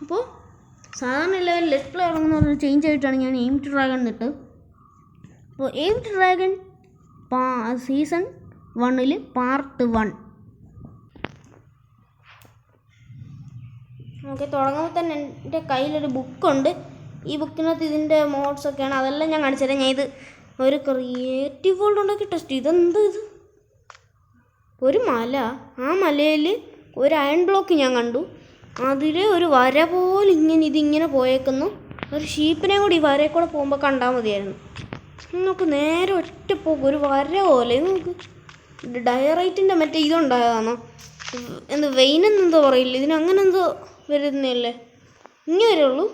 അപ്പോൾ സാധാരണ എല്ലാവരും ലെറ്റ് പ്ലേ ഇറങ്ങുന്ന പറഞ്ഞാൽ ചേഞ്ച് ആയിട്ടാണ് ഞാൻ എയിം ടു ഡ്രാഗൺ എന്നിട്ട്. അപ്പോൾ aim to dragon season 1 part 1. Okay, തുടങ്ങുമ്പോൾ തന്നെ എൻ്റെ കയ്യിലൊരു ബുക്കുണ്ട്. ഈ ബുക്കിനകത്ത് ഇതിൻ്റെ മോഡ്സൊക്കെയാണ്, അതെല്ലാം ഞാൻ കാണിച്ചു തരാം. ഞാൻ ഇത് ഒരു ക്രിയേറ്റീവ് വേൾഡ് ഉണ്ടാക്കി ടെസ്റ്റ് ചെയ്തു. ഇതെന്ത് ഇത്? ഒരു മല, ആ മലയിൽ ഒരു അയൺ ബ്ലോക്ക് ഞാൻ കണ്ടു. അതിൽ ഒരു വര പോലെ ഇതിങ്ങനെ പോയേക്കുന്നു. ഒരു ഷീപ്പിനെ കൂടി ഈ വരയിൽ കൂടെ പോകുമ്പോൾ കണ്ടാൽ മതിയായിരുന്നു. നമുക്ക് നേരെ ഒറ്റ പോക്ക് ഒരു വര പോലെ. ഇത് നമുക്ക് ഡയറൈറ്റിൻ്റെ മറ്റേ ഇതുണ്ടായതാണോ, എന്ത് വെയിനെന്നെന്തോ പറയില്ല, ഇതിനങ്ങനെ എന്തോ വരുന്നല്ലേ. ഇനി വരുള്ളൂ.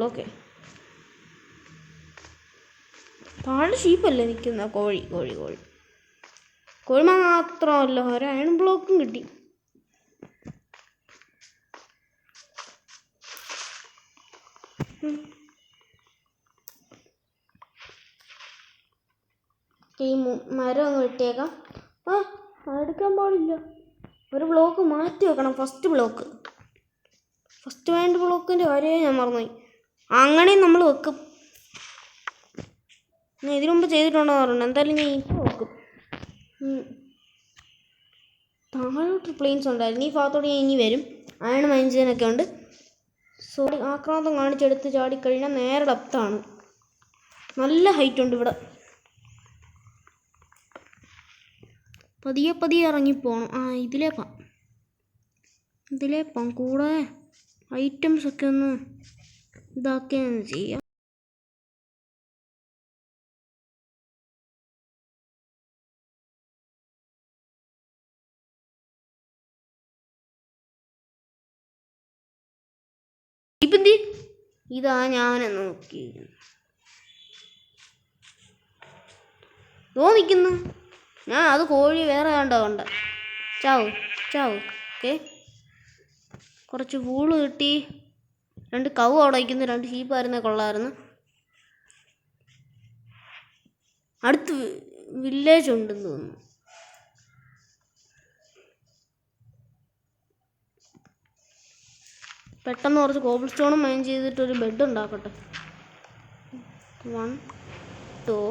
ഓക്കെ, താഴെ ഷീപ്പല്ലേ നിൽക്കുന്ന. കോഴി മാത്രമല്ല ഒരു അയൺ ബ്ലോക്കും കിട്ടി. ഈ മരം അങ്ങ് വെട്ടിയേക്കാം. എടുക്കാൻ പാടില്ല. ഒരു ബ്ലോക്ക് മാറ്റി വെക്കണം. ഫസ്റ്റ് വേണ്ട ബ്ലോക്കിൻ്റെ കാര്യമേ ഞാൻ മറന്നുപോയി. അങ്ങനെയും നമ്മൾ വെക്കും. ഞാൻ ഇതിനു മുമ്പ് ചെയ്തിട്ടുണ്ടോ പറഞ്ഞിട്ടുണ്ട്. എന്തായാലും ഞാൻ ഇപ്പോൾ വെക്കും. താഴോട്ട് പ്ലെയിൻസ് ഉണ്ടായിരുന്നു. ഈ ഭാഗത്തോടെ ഞാൻ ഇനി വരും. അയൺ മൈൻ ചെയ്യാനൊക്കെ ഉണ്ട്. സോ ആക്രാന്തം കാണിച്ചെടുത്ത് ചാടിക്കഴിഞ്ഞാൽ നേരെ ഡെപ്താണ്. നല്ല ഹൈറ്റ് ഉണ്ട് ഇവിടെ. പതിയെ ഇറങ്ങിപ്പോണം. ഇതിലേ പോകാം. കൂടെ ഐറ്റംസൊക്കെ ഒന്ന് ഇതാക്കുകയാണ് ചെയ്യാം. ഇതാ ഞാനെ നോക്കി നിൽക്കുന്നു. ഞാൻ അത് കോഴി വേറെ കണ്ട ചാവ്. ഓക്കെ, കുറച്ച് വൂള് കിട്ടി. 2 കവ് അവിടെ വയ്ക്കുന്നു. 2 ഷീപ്പായിരുന്നേ കൊള്ളായിരുന്നു. അടുത്ത് വില്ലേജ് ഉണ്ടെന്ന് തോന്നുന്നു. പെട്ടെന്ന് കുറച്ച് കോബിൾ സ്റ്റോണും മൈൻ ചെയ്തിട്ടൊരു ബെഡ് ഉണ്ടാക്കട്ടെ. 1 2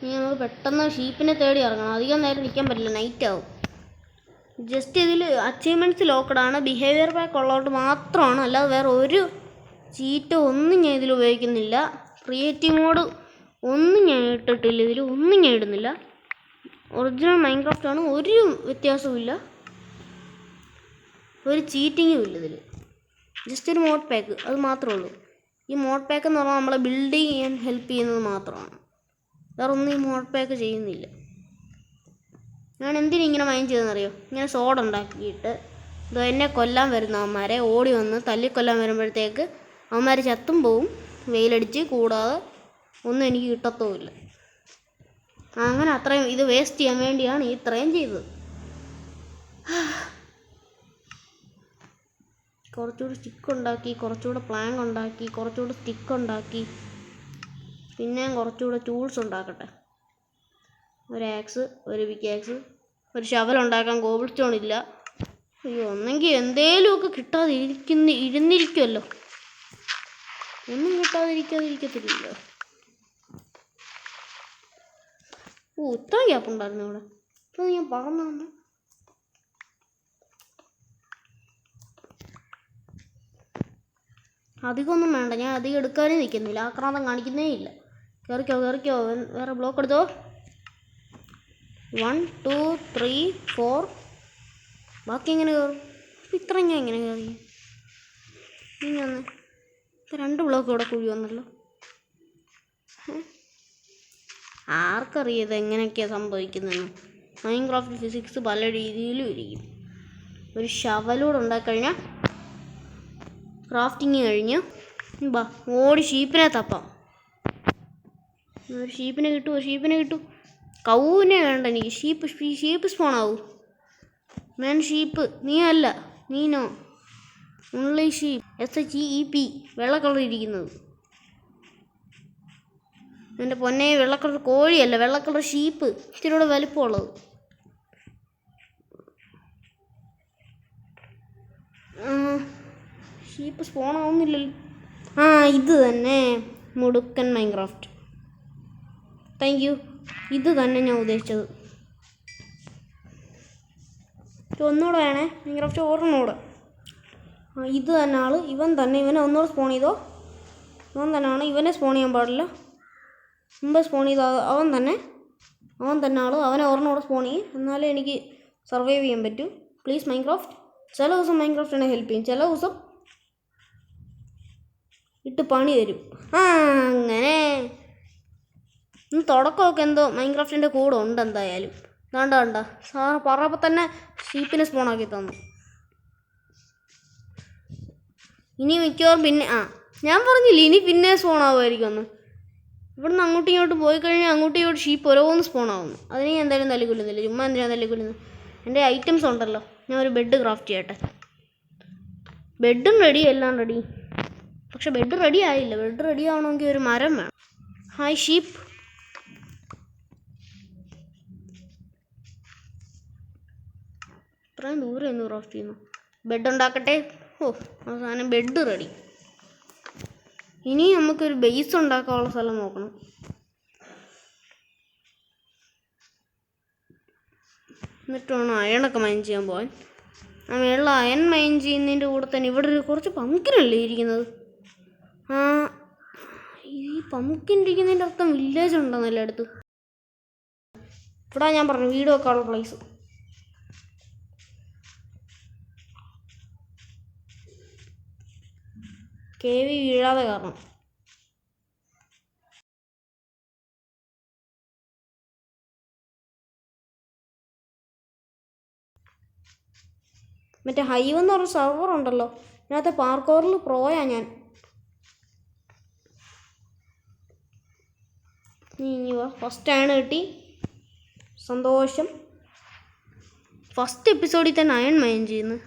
ഇനി നമുക്ക് പെട്ടെന്ന് ഷീപ്പിനെ തേടി ഇറങ്ങണം. അധികം നേരം നിൽക്കാൻ പറ്റില്ല, നൈറ്റ് ആവും. ജസ്റ്റ് ഇതിൽ അച്ചീവ്മെൻറ്റ്സ് ലോക്കഡാണ്. ബിഹേവിയർ പാക്ക് ഉള്ളതുകൊണ്ട് മാത്രമാണ്, അല്ലാതെ വേറെ ഒരു ചീറ്റോ ഒന്നും ഞാൻ ഇതിൽ ഉപയോഗിക്കുന്നില്ല. ക്രിയേറ്റീവ് മോഡ് ഒന്നും ഞാൻ ഇട്ടിട്ടില്ല. ഒന്നും ഞാൻ ഇടുന്നില്ല. ഒറിജിനൽ മൈൻക്രാഫ്റ്റ് ആണ്. ഒരു വ്യത്യാസവും ഇല്ല, ഒരു ചീറ്റിങ്ങും ഇല്ല ഇതിൽ. ജസ്റ്റ് ഒരു മോഡ് പാക്ക്, അത് മാത്രമേ ഉള്ളൂ. ഈ മോഡ് പാക്ക് എന്ന് പറഞ്ഞാൽ നമ്മളെ ബിൽഡ് ചെയ്യാൻ ഹെൽപ്പ് ചെയ്യുന്നത് മാത്രമാണ്. വേറെ ഒന്നും ഈ മോഡ് പാക്ക് ചെയ്യുന്നില്ല. ഞാൻ എന്തിനിങ്ങനെ മൈൻഡ് ചെയ്തെന്നറിയോ? ഇങ്ങനെ സോഡ് ഉണ്ടാക്കിയിട്ട് എന്നെ കൊല്ലാൻ വരുന്ന അവന്മാരെ ഓടി വന്ന് തല്ലിക്കൊല്ലാൻ വരുമ്പോഴത്തേക്ക് അവന്മാർ ചത്തും പോവും, വെയിലടിച്ച്. കൂടാതെ ഒന്നും എനിക്ക് കിട്ടത്തുമില്ല. അങ്ങനെ അത്രയും ഇത് വേസ്റ്റ് ചെയ്യാൻ വേണ്ടിയാണ് ഇത്രയും ചെയ്തത്. കുറച്ചുകൂടി സ്റ്റിക്ക് ഉണ്ടാക്കി, കുറച്ചുകൂടെ പ്ലാങ്ക് ഉണ്ടാക്കി, കുറച്ചുകൂടെ സ്റ്റിക്ക് ഉണ്ടാക്കി. പിന്നെ കുറച്ചുകൂടെ ടൂൾസ് ഉണ്ടാക്കട്ടെ. ഒരു ആക്സ്, ഒരു പിക്കാക്സ്, ഒരു ഷവൽ ഉണ്ടാക്കാൻ കോബിൾ സ്റ്റോൺ ഇല്ല. അയ്യോ, ഒന്നെങ്കിൽ എന്തേലുമൊക്കെ ഇരുന്നിരിക്കുമല്ലോ. ഒന്നും കിട്ടാതിരിക്കാതിരിക്കത്തില്ലല്ലോ. ഇത്ര ഗ്യാപ്പ് ഉണ്ടായിരുന്നു ഇവിടെ. ഇപ്പോൾ ഞാൻ പറന്നു. അധികമൊന്നും വേണ്ട, ഞാൻ അധികം എടുക്കാനേ നിൽക്കുന്നില്ല. ആക്രാന്തം കാണിക്കുന്നേ ഇല്ല. കയറിക്കോ. വേറെ ബ്ലോക്ക് എടുത്തോ. 1 2 3 4. ബാക്കി എങ്ങനെ കയറും? ഇത്ര ഞാൻ എങ്ങനെ കയറി? ഇനി 2 ബ്ലോക്ക് ഇവിടെ കുഴി വന്നല്ലോ. ആർക്കറിയാം ഇതെങ്ങനെയൊക്കെയാണ് സംഭവിക്കുന്നതെന്ന്. മൈൻക്രാഫ്റ്റ് ഫിസിക്സ് പല രീതിയിലും ഇരിക്കും. ഒരു ഷവലൂടെ ഉണ്ടാക്കിക്കഴിഞ്ഞാൽ ക്രാഫ്റ്റിങ് കഴിഞ്ഞ് ഓടി ഷീപ്പിനെ തപ്പാം. ഒരു ഷീപ്പിനെ കിട്ടും. കൗവിനെ വേണ്ട എനിക്ക്. ഷീപ്പ് സ്പോണാവൂ. ഞാൻ ഷീപ്പ്, നീ അല്ല, നീനോ. Only sheep. SHEEP, വെള്ള കളർ ഇരിക്കുന്നത്. എൻ്റെ പൊന്നെ, വെള്ള കളർ കോഴിയല്ല, വെള്ള കളർ ഷീപ്പ്, ഇത്തിരിയുടെ വലിപ്പമുള്ളത്. ഷീപ്പ് സ്പോൺ ആവുന്നില്ലല്ലോ. ഇത് തന്നെ മുടുക്കൻ മൈൻക്രാഫ്റ്റ്. Thank you. ഇത് തന്നെ ഞാൻ ഉദ്ദേശിച്ചത്. ഒന്നുകൂടെ വേണേ മൈൻക്രാഫ്റ്റ്, ഓർമ്മൂടെ. ഇത് തന്നെ ആള്, ഇവൻ തന്നെ. ഇവനെ ഒന്നുകൂടെ സ്പോൺ ചെയ്തോ. അവൻ തന്നെയാണ്. ഇവനെ സ്പോൺ ചെയ്യാൻ പാടില്ല. മുമ്പ് സ്പോൺ ചെയ്ത അവൻ തന്നെ ആള്. അവനെ ഓർമ്മൂടെ സ്പോൺ ചെയ്യും, എന്നാലേ എനിക്ക് സർവൈവ് ചെയ്യാൻ പറ്റൂ. Please Minecraft. ചില ദിവസം മൈൻക്രാഫ്റ്റ് എന്നെ ഹെൽപ്പ് ചെയ്യും, ചില ദിവസം ഇട്ട് പണി തരും. അങ്ങനെ തുടക്കമൊക്കെ എന്തോ മൈൻക്രാഫ്റ്റിൻ്റെ കൂടെ ഉണ്ട് എന്തായാലും. വേണ്ട സാറ് പറഞ്ഞപ്പോൾ തന്നെ ഷീപ്പിനെ സ്പോണാക്കി തന്നു. ഇനി മിക്കവാറും പിന്നെ ഞാൻ പറഞ്ഞില്ല, ഇനി പിന്നെ സ്പോണാവുമായിരിക്കും ഒന്ന്. ഇവിടുന്ന് അങ്ങോട്ടും ഇങ്ങോട്ട് പോയി കഴിഞ്ഞാൽ അങ്ങോട്ടും ഇങ്ങോട്ട് ഷീപ്പ് ഓരോന്ന് സ്പോണാവുന്നു. അതിന് ഞാൻ എന്തായാലും തല്ലിക്കൊല്ലുന്നില്ല. ചുമ്മാ എന്തിനാണ് തല്ലിക്കൊല്ലുന്നത്? എൻ്റെ ഐറ്റംസ് ഉണ്ടല്ലോ, ഞാൻ ഒരു ബെഡ് ക്രാഫ്റ്റ് ചെയ്യട്ടെ. ബെഡും റെഡി, എല്ലാം റെഡി. പക്ഷെ ബെഡ് റെഡി ആയില്ല. ബെഡ് റെഡി ആവണമെങ്കിൽ ഒരു മരം വേണം. Hi sheep. ഇത്രയും ദൂരം എന്ന് ക്രാഫ്റ്റ് ചെയ്യുന്നു. ബെഡ് ഉണ്ടാക്കട്ടെ. അവസാനം ബെഡ് റെഡി. ഇനി നമുക്കൊരു ബേസ് ഉണ്ടാക്കാനുള്ള സ്ഥലം നോക്കണം. എന്നിട്ട് വേണം അയണൊക്കെ മൈൻ ചെയ്യാൻ പോകാൻ. മേളിൽ അയൺ മൈൻ ചെയ്യുന്നതിൻ്റെ കൂടെ തന്നെ ഇവിടെ ഒരു കുറച്ച് പംകിനല്ലേ ഇരിക്കുന്നത്. ഈ പംകിൻ ഇരിക്കുന്നതിൻ്റെ അർത്ഥം വില്ലേജ് ഉണ്ടെന്ന് എല്ലായിടത്തും. ഇവിടെ ഞാൻ പറഞ്ഞു വീട് വെക്കാനുള്ള പ്ലേസ്. കേവി വീഴാതെ കാരണം. മറ്റേ ഹൈവ് എന്ന് പറഞ്ഞ സെർവർ ഉണ്ടല്ലോ, ഇതിനകത്തെ പാർക്കോറിൽ പ്രോയാ ഞാൻ. ഇനി വാ, ഫസ്റ്റ് അയൺ കിട്ടി, സന്തോഷം. ഫസ്റ്റ് എപ്പിസോഡിൽ തന്നെ അയൺ മൈൻ ചെയ്യുന്നു,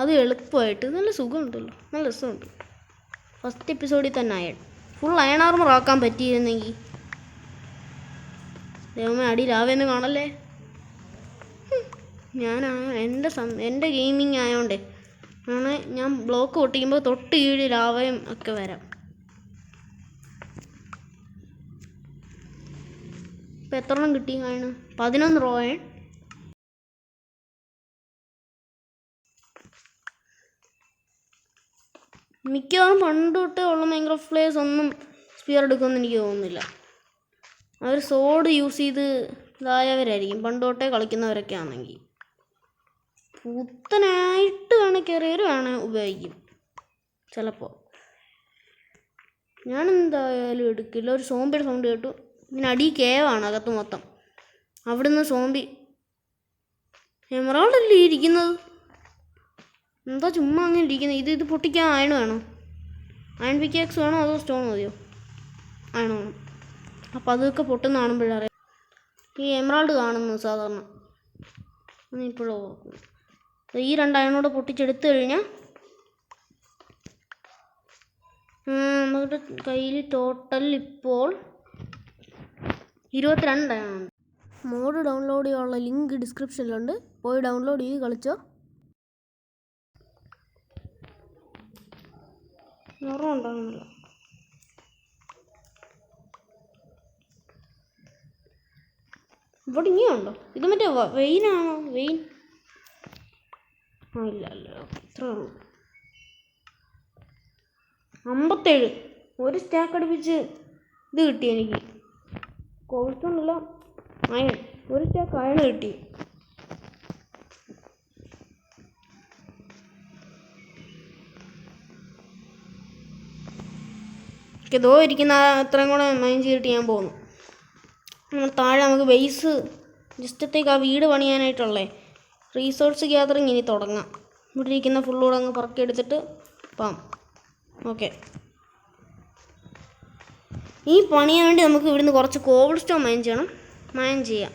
അത് എളുപ്പമായിട്ട്. നല്ല സുഖമുണ്ടല്ലോ, നല്ല രസമുണ്ട്. ഫസ്റ്റ് എപ്പിസോഡിൽ തന്നെ അയൺ, ഫുൾ അയൺ ആർമർ ആക്കാൻ പറ്റിയിരുന്നെങ്കിൽ. ദൈവമേ, അടി ലാവെന്ന് കാണല്ലേ. എൻ്റെ ഗെയിമിങ് ആയതുകൊണ്ടേ ഞാൻ ബ്ലോക്ക് പൊട്ടിക്കുമ്പോൾ തൊട്ട് കീഴിൽ ലാവയും ഒക്കെ വരാം. ഇപ്പം എത്ര എണ്ണം കിട്ടി? 11 റോ അയൺ. മിക്കവാറും പണ്ട് തൊട്ടേ ഉള്ള മൈൻക്രാഫ്റ്റ് പ്ലേയേഴ്സ് ഒന്നും സ്പിയർ എടുക്കുമെന്ന് എനിക്ക് തോന്നുന്നില്ല. അവർ സോഡ് യൂസ് ചെയ്ത് ഇതായവരായിരിക്കും, പണ്ട് തൊട്ടേ കളിക്കുന്നവരൊക്കെ ആണെങ്കിൽ. പുത്തനായിട്ട് കയറിയവർ ഉപയോഗിക്കും ചിലപ്പോൾ. ഞാനെന്തായാലും എടുക്കില്ല. ഒരു സോംബിയുടെ സൗണ്ട് കേട്ടു. ഇങ്ങനെ അടി കേവാണ് അകത്ത് മൊത്തം. അവിടുന്ന് സോംബി. എമറാൾഡല്ലേ ഇരിക്കുന്നത്? എന്താ ചുമ്മാ അങ്ങനെ ഇരിക്കുന്നത്? ഇത് പൊട്ടിക്കാൻ അയൺ വേണോ? അയൺ പിക്കാക്സ് വേണോ അതോ സ്റ്റോൺ മതിയോ? അയൺ വേണം. അപ്പം അതൊക്കെ പൊട്ടുന്ന കാണുമ്പോഴറിയാം. ഈ എമറാൾഡ് കാണുന്നു സാധാരണ, ഇപ്പോഴും ഓർക്കുന്നു. ഈ 2 അയണോടെ പൊട്ടിച്ചെടുത്തു കഴിഞ്ഞാൽ നമ്മുടെ കയ്യിൽ ടോട്ടൽ ഇപ്പോൾ 22 അയണുണ്ട്. മോഡ് ഡൗൺലോഡ് ചെയ്യാനുള്ള ലിങ്ക് ഡിസ്ക്രിപ്ഷനിലുണ്ട്, പോയി ഡൗൺലോഡ് ചെയ്ത് കളിച്ചോ. നിറം ഉണ്ടാകുന്നില്ല. ഇവിടെ ഇനിയുണ്ടോ? ഇത് മറ്റേ വെയിനാണോ? വെയിൻ ഇല്ല ഇത്രേ ഉള്ളൂ. 57 ഒരു സ്റ്റാക്ക് അടുപ്പിച്ച് ഇത് കിട്ടി എനിക്ക്. കോഴ്സൊന്നുമില്ല, അയൺ. ഒരു സ്റ്റാക്ക് അയൺ കിട്ടി. ഇതോ ഇരിക്കുന്ന അത്രയും കൂടെ മൈൻ ചെയ്തിട്ട് ഞാൻ പോകുന്നു. താഴെ നമുക്ക് ബേസ് ജസ്റ്റത്തേക്ക് ആ വീട് പണിയാനായിട്ടുള്ളേ റീസോഴ്സ് ഗ്യാതറിങ് ഇനി തുടങ്ങാം. ഇവിടെ ഇരിക്കുന്ന ഫുള്ളൂടെ അങ്ങ് പറക്കിയെടുത്തിട്ട് പാം. ഓക്കെ, ഈ പണിയാൻ വേണ്ടി നമുക്ക് ഇവിടുന്ന് കുറച്ച് കോബിൾ സ്റ്റോൺ മൈൻ ചെയ്യാം.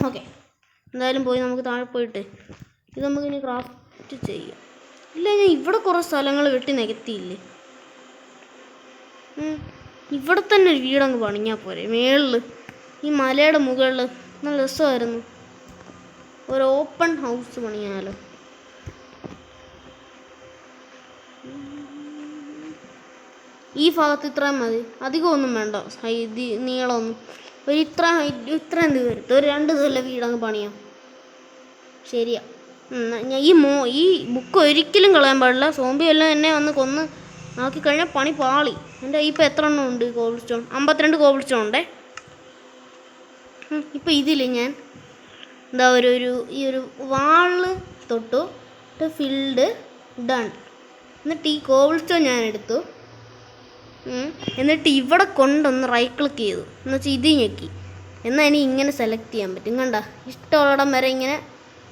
ഓക്കെ, എന്തായാലും പോയി നമുക്ക് താഴെ പോയിട്ട് ഇത് നമുക്കിനി ക്രാഫ്റ്റ് ചെയ്യാം. ഇല്ല, ഞാൻ ഇവിടെ കുറേ സ്ഥലങ്ങൾ വെട്ടി നികത്തിയില്ലേ. ഇവിടെ തന്നെ ഒരു വീടങ്ങ് പണിഞ്ഞാൽ പോരെ. മേളിൽ ഈ മലയുടെ മുകളിൽ നല്ല രസമായിരുന്നു. ഒരു ഓപ്പൺ ഹൗസ് പണിയാലോ. ഈ ഭാഗത്ത് ഇത്രയും മതി, അധികമൊന്നും വേണ്ട നീളമൊന്നും. ഇത്ര എന്ത് വരുത്തും, ഒരു 2 നില വീടങ്ങ് പണിയാം. ശരിയാ. ഈ ബുക്ക് ഒരിക്കലും കളയാൻ പാടില്ല. സോംബി എല്ലാം എന്നെ വന്ന് കൊന്ന് ആക്കി കഴിഞ്ഞാൽ പണി പാളി. എൻ്റെ ഇപ്പോൾ എത്ര എണ്ണം ഉണ്ട് കോബിൾ സ്റ്റോൺ? 52 കോബിൾ സ്റ്റോൺ ഉണ്ടേ. ഇപ്പോൾ ഇതിൽ ഞാൻ എന്താ ഈ ഒരു വാള് തൊട്ടു ഫിൽഡ് ഡൺ. എന്നിട്ട് ഈ കോബിൾ സ്റ്റോൺ ഞാൻ എടുത്തു. എന്നിട്ട് ഇവിടെ കൊണ്ടൊന്ന് റൈറ്റ് ക്ലിക്ക് ചെയ്തു. എന്നുവെച്ചാൽ ഇത് ഞെക്കി. എന്നാൽ എനിക്ക് ഇങ്ങനെ സെലക്ട് ചെയ്യാൻ പറ്റും. കണ്ട, ഇഷ്ടമുള്ളിടം വരെ ഇങ്ങനെ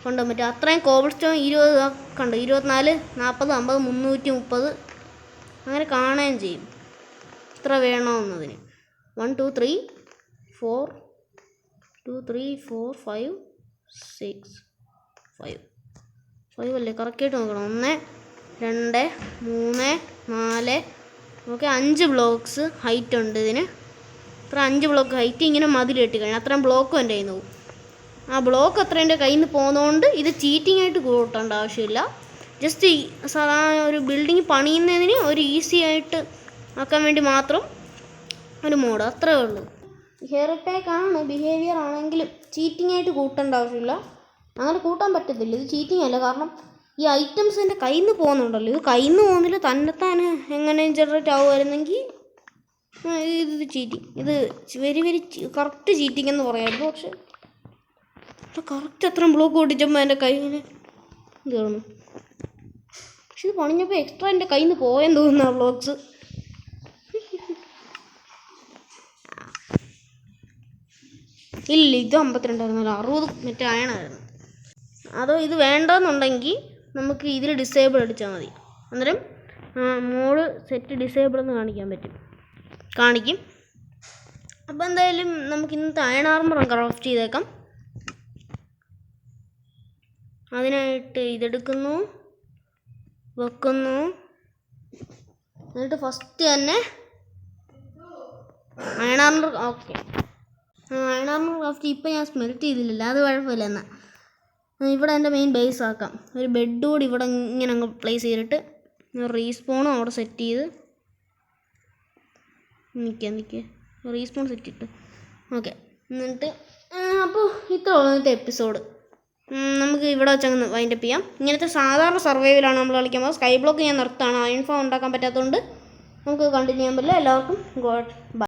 കൊണ്ടുപോകാൻ പറ്റും. അത്രയും കോബിൾ സ്റ്റോൺ 20 കണ്ടു. 24, 40, 50, 330 അങ്ങനെ കാണുകയും ചെയ്യും ഇത്ര വേണമെന്നതിന്. 1 2 3 4 2 3 4 5 6 5 അല്ലേ? കറക്റ്റായിട്ട് നോക്കണം. 1 2 3 4 ഓക്കെ 5 ബ്ലോക്ക്സ് ഹൈറ്റ് ഉണ്ട് ഇതിന്. ഇത്ര 5 ബ്ലോക്ക് ഹൈറ്റ് ഇങ്ങനെ മതിൽ കെട്ടി കഴിഞ്ഞാൽ അത്രയും ബ്ലോക്കും എൻ്റെ കയ്യിൽ നിന്ന് പോകും. ആ ബ്ലോക്ക് അത്ര എൻ്റെ കയ്യിൽ നിന്ന് പോകുന്നതുകൊണ്ട് ഇത് ചീറ്റിംഗ് ആയിട്ട് കൂട്ടേണ്ട ആവശ്യമില്ല. ജസ്റ്റ് സാധാരണ ഒരു ബിൽഡിങ് പണിയുന്നതിന് ഒരു ഈസി ആയിട്ട് ആക്കാൻ വേണ്ടി മാത്രം ഒരു മോഡ്, അത്രേ ഉള്ളൂ. ഹെയർ അറ്റാക്ക് ആണ് ബിഹേവിയർ ആണെങ്കിലും ചീറ്റിംഗ് ആയിട്ട് കൂട്ടേണ്ട ആവശ്യമില്ല. അങ്ങനെ കൂട്ടാൻ പറ്റത്തില്ല. ഇത് ചീറ്റിംഗ് അല്ല. കാരണം ഈ ഐറ്റംസ് എൻ്റെ കയ്യിൽ നിന്ന് പോകുന്നുണ്ടല്ലോ. ഇത് കയ്യിൽ നിന്ന് പോകുന്നില്ല, തന്നെത്താൻ എങ്ങനെ ജനറേറ്റ് ആവുമായിരുന്നെങ്കിൽ ഇത് ചീറ്റിങ്. ഇത് വെരി കറക്റ്റ് ചീറ്റിംഗ് എന്ന് പറയാമായിരുന്നു. പക്ഷെ കറക്റ്റ് അത്രയും ബ്ലോക്ക് ഓടിച്ചപ്പോൾ എൻ്റെ കയ്യിൽ തീർന്നു. പക്ഷെ ഇത് പണിഞ്ഞപ്പോൾ എക്സ്ട്രാ എൻ്റെ കയ്യിൽ നിന്ന് പോയെന്ന് തോന്നുന്നു ആ ബ്ലോക്സ്. ഇല്ല, ഇത് 52 ആയിരുന്നല്ലോ, 60 മറ്റേ അയണായിരുന്നു. അതോ ഇത് വേണ്ടെന്നുണ്ടെങ്കിൽ നമുക്ക് ഇതിൽ ഡിസേബിൾ അടിച്ചാൽ മതി. അന്നേരം മോഡ് സെറ്റ് ഡിസേബിൾ എന്ന് കാണിക്കും. അപ്പോൾ എന്തായാലും നമുക്ക് ഇന്നത്തെ അയൺ ആർമർ ക്രാഫ്റ്റ് ചെയ്തേക്കാം. അതിനായിട്ട് ഇതെടുക്കുന്നു, വെക്കുന്നു. എന്നിട്ട് ഫസ്റ്റ് തന്നെ iron armour. Okay, iron armour craft ഇപ്പം ഞാൻ സ്മെൽറ്റ് ചെയ്തില്ലല്ലോ, അത് കുഴപ്പമില്ല. എന്നാൽ ഇവിടെ എൻ്റെ മെയിൻ ബേസ് ആക്കാം. ഒരു ബെഡ് കൂടി ഇവിടെ ഇങ്ങനെ അങ്ങ് പ്ലേസ് ചെയ്തിട്ട് റീസ്പോണും അവിടെ സെറ്റ് ചെയ്ത് നിൽക്കുക. റീസ്പോൺ സെറ്റ് ഇട്ട് ഓക്കെ. എന്നിട്ട് അപ്പോൾ ഇത്ര ഉള്ളൂ ഇന്നത്തെ എപ്പിസോഡ്. നമുക്ക് ഇവിടെ വെച്ചങ്ങ് വൈൻഡപ്പ് ചെയ്യാം. ഇങ്ങനത്തെ സാധാരണ സർവൈവലാണ് നമ്മൾ കളിക്കാൻ പോകുന്നത്. സ്കൈ ബ്ലോക്ക് ഞാൻ നിർത്താണ്, അയൺ ഫോം ഉണ്ടാക്കാൻ പറ്റാത്തതുകൊണ്ട് നമുക്ക് കണ്ടിന്യൂ ചെയ്യാൻ പറ്റില്ല. എല്ലാവർക്കും ഗോഡ് ബൈ.